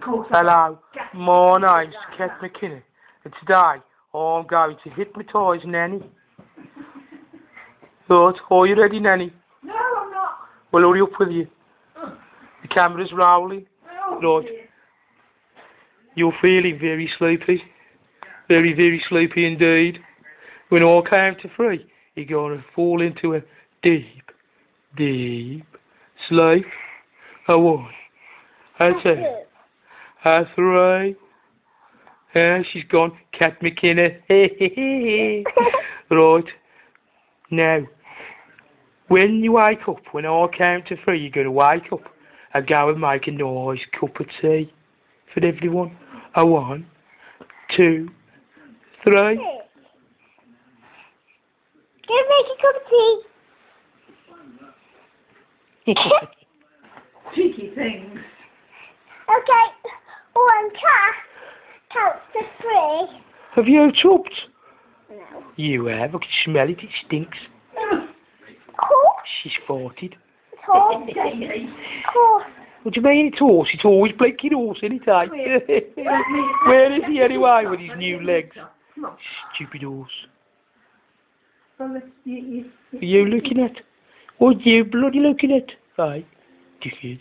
Hello, my name's McKenna, and today I'm going to hypnotise Nanny. Right, are you ready, Nanny? No, I'm not. Well, hurry up with you. The camera's rolling. Oh, Right. You're feeling very sleepy. Very, very sleepy indeed. When I count to three, you're going to fall into a deep, deep sleep. A one, a two, a three. She's gone. Cat McKenna. Right. Now, when you wake up, when I count to three, you're going to wake up and go and make a nice cup of tea for everyone. A one, two, three. Go make a cup of tea. cheeky things. Okay, one counts to three. Have you chopped? No. You have. I can smell it. It stinks. Horse? She's farted. It's horse. Horse. What do you mean it's horse? It's always blinking horse, isn't it, eh? Where is he anyway with his new legs? Stupid horse. Are you looking at? What are you bloody looking at? Right, dickhead.